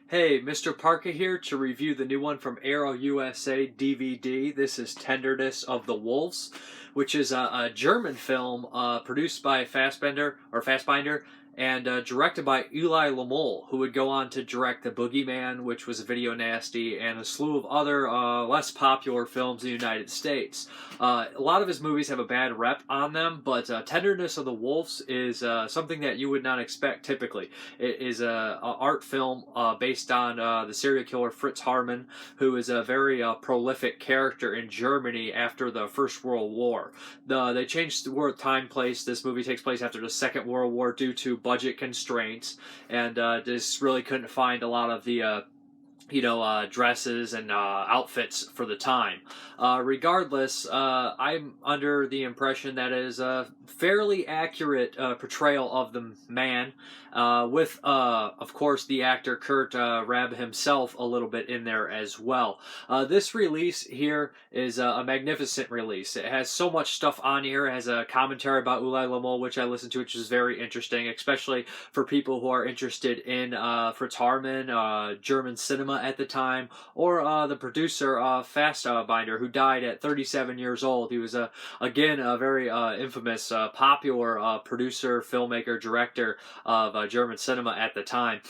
Hey, Mrparka here to review the new one from Arrow USA DVD. This is Tenderness of the Wolves, which is a German film produced by Fassbinder and directed by Ulli Lommel, who would go on to direct The Boogeyman, which was a video nasty, and a slew of other less popular films in the United States. A lot of his movies have a bad rep on them, but Tenderness of the Wolves is something that you would not expect typically. It is a art film based on the serial killer Fritz Haarmann, who is a very prolific character in Germany after the First World War. They changed the word time place. This movie takes place after the Second World War due to budget constraints, and just really couldn't find a lot of the dresses and outfits for the time. Regardless, I'm under the impression that it is a fairly accurate portrayal of the man, with, of course, the actor Kurt Raab himself a little bit in there as well. This release here is a magnificent release. It has so much stuff on here. It has a commentary about Ulli Lommel, which I listened to, which is very interesting, especially for people who are interested in Fritz Haarmann, German cinema at the time, or the producer Fassbinder, who died at 37 years old. He was again a very infamous, popular producer, filmmaker, director of German cinema at the time.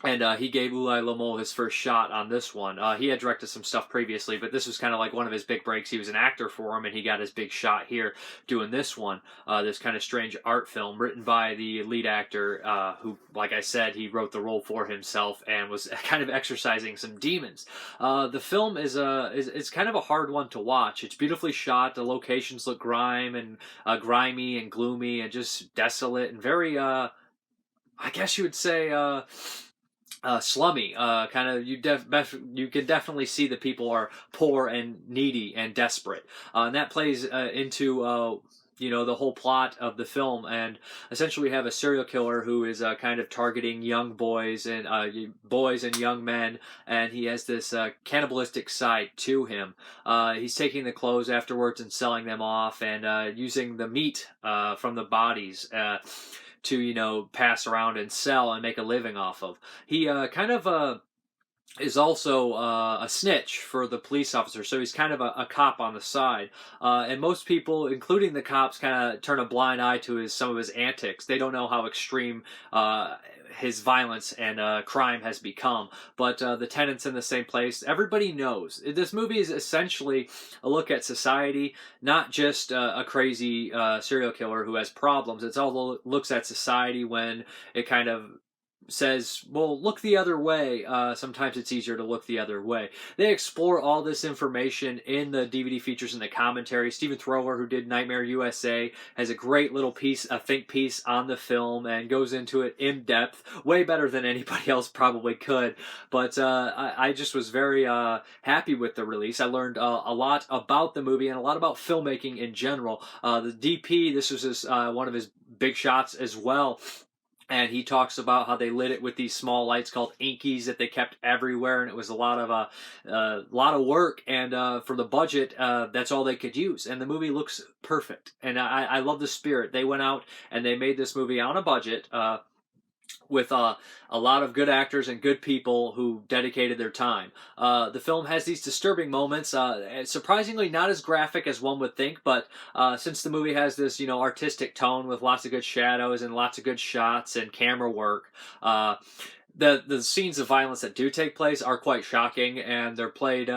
And he gave Ulli Lommel his first shot on this one. He had directed some stuff previously, but this was kind of like one of his big breaks. He was an actor for him, and he got his big shot here doing this one. This kind of strange art film written by the lead actor, who, like I said, he wrote the role for himself and was kind of exercising some demons. The film is it's kind of a hard one to watch. It's beautifully shot. The locations look grimy and gloomy and just desolate and very, I guess you would say, slummy. Kind of, you can definitely see that people are poor and needy and desperate, and that plays into the whole plot of the film. And essentially, we have a serial killer who is kind of targeting young boys and young men, and he has this cannibalistic side to him. He's taking the clothes afterwards and selling them off, and using the meat from the bodies to pass around and sell and make a living off of. He is also a snitch for the police officer, so he's kind of a cop on the side. And most people, including the cops, kind of turn a blind eye to some of his antics. They don't know how extreme his violence and crime has become. But the tenants in the same place, everybody knows. This movie is essentially a look at society, not just a crazy serial killer who has problems. It's all looks at society when it kind of says, well, look the other way. Sometimes it's easier to look the other way. They explore all this information in the DVD features and the commentary. Stephen Thrower, who did Nightmare USA, has a great little piece, a think piece on the film, and goes into it in depth, way better than anybody else probably could. But I just was very happy with the release. I learned a lot about the movie and a lot about filmmaking in general. The DP, this was one of his big shots as well. And he talks about how they lit it with these small lights called inkies that they kept everywhere, and it was a lot of work. And for the budget, that's all they could use. And the movie looks perfect. And I love the spirit. They went out and they made this movie on a budget. With a lot of good actors and good people who dedicated their time. The film has these disturbing moments, surprisingly not as graphic as one would think, but since the movie has this, artistic tone with lots of good shadows and lots of good shots and camera work, the scenes of violence that do take place are quite shocking, and they're played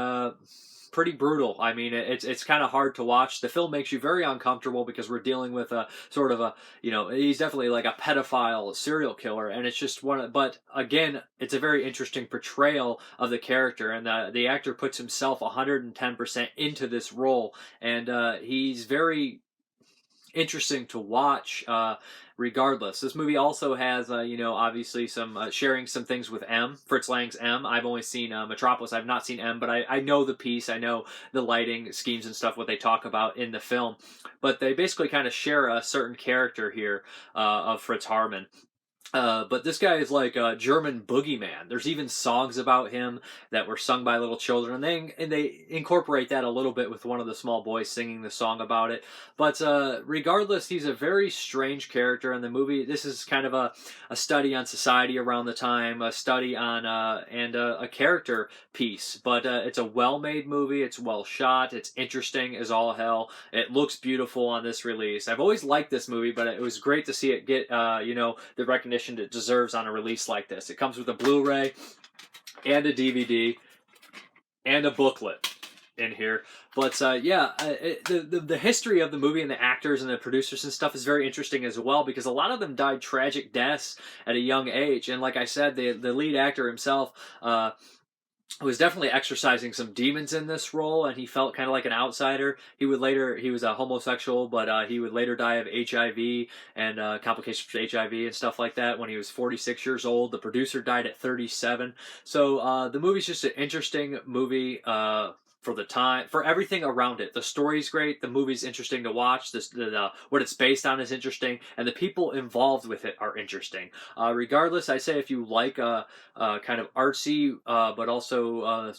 pretty brutal. I mean, it's kind of hard to watch. The film makes you very uncomfortable because we're dealing with a sort of he's definitely like a pedophile serial killer, and it's just but again, it's a very interesting portrayal of the character, and the actor puts himself 110% into this role, and he's very interesting to watch. Regardless, this movie also has, obviously some sharing some things with Fritz Lang's M. I've only seen Metropolis. I've not seen M, but I know the piece. I know the lighting schemes and stuff, what they talk about in the film. But they basically kind of share a certain character here of Fritz Haarmann. But this guy is like a German boogeyman. There's even songs about him that were sung by little children, and they incorporate that a little bit with one of the small boys singing the song about it. But regardless, he's a very strange character in the movie. This is kind of a study on society around the time, a study on and a character piece. But it's a well-made movie. It's well shot. It's interesting as all hell. It looks beautiful on this release. I've always liked this movie, but it was great to see it get the recognition it deserves on a release like this. It comes with a Blu-ray and a DVD and a booklet in here. But the history of the movie and the actors and the producers and stuff is very interesting as well, because a lot of them died tragic deaths at a young age. And like I said, the lead actor himself was definitely exercising some demons in this role, and he felt kind of like an outsider. He was a homosexual, but he would later die of HIV and complications from HIV and stuff like that when he was 46 years old. The producer died at 37. So the movie's just an interesting movie for the time, for everything around it. The story's great, the movie's interesting to watch, what it's based on is interesting, and the people involved with it are interesting. Regardless, I say if you like kind of artsy, but also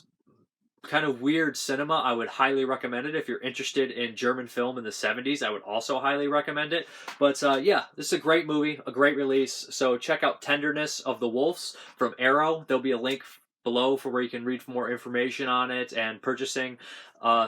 kind of weird cinema, I would highly recommend it. If you're interested in German film in the 70s, I would also highly recommend it. But yeah, this is a great movie, a great release. So check out Tenderness of the Wolves from Arrow. There'll be a link below for where you can read more information on it and purchasing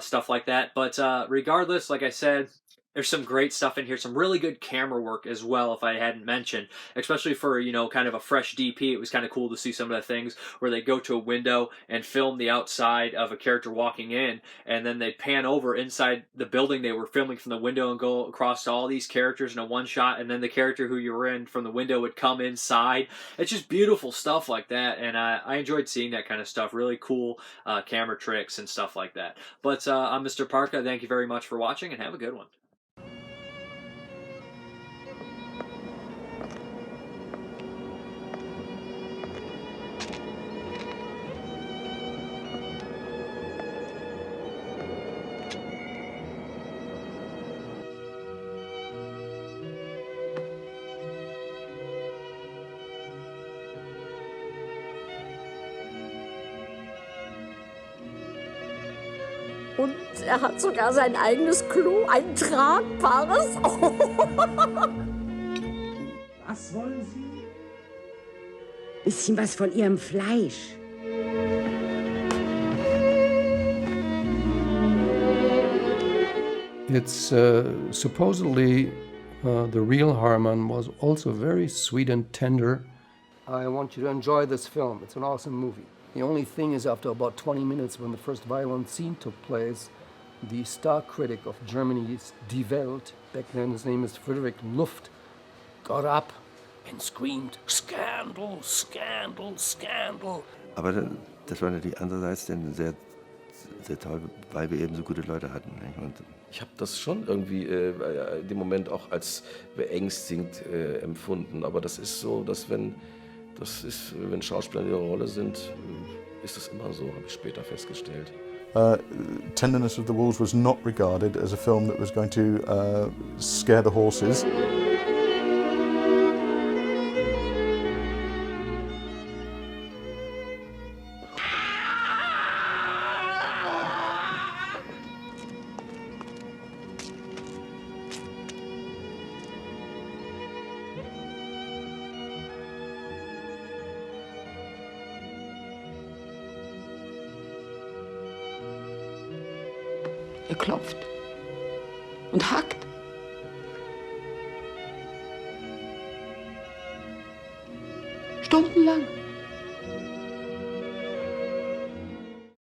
stuff like that. But regardless, like I said, there's some great stuff in here, some really good camera work as well, if I hadn't mentioned, especially for, kind of a fresh DP. It was kind of cool to see some of the things where they go to a window and film the outside of a character walking in, and then they pan over inside the building they were filming from the window and go across to all these characters in a one shot, and then the character who you were in from the window would come inside. It's just beautiful stuff like that, and I enjoyed seeing that kind of stuff. Really cool camera tricks and stuff like that. But I'm Mrparka. Thank you very much for watching, and have a good one. Und hat sogar sein eigenes Klo, ein tragbares. Was wollen Sie? Bisschen was von Ihrem Fleisch. It's supposedly the real Haarmann was also very sweet and tender. I want you to enjoy this film. It's an awesome movie. The only thing is, after about 20 minutes, when the first violent scene took place, the star critic of Germany's Die Welt, back then his name is Friedrich Luft, got up and screamed, "Scandal, scandal, scandal." Aber das war natürlich andererseits dann sehr, sehr toll, weil wir eben so gute Leute hatten. Nicht? Und ich habe das schon irgendwie in dem Moment auch als beängstigend empfunden. Aber das ist so, dass wenn Schauspieler in ihrer Rolle sind, ist das immer so, habe ich später festgestellt. Tenderness of the Wolves was not regarded as a film that was going to scare the horses. Er klopft und hackt. Stundenlang.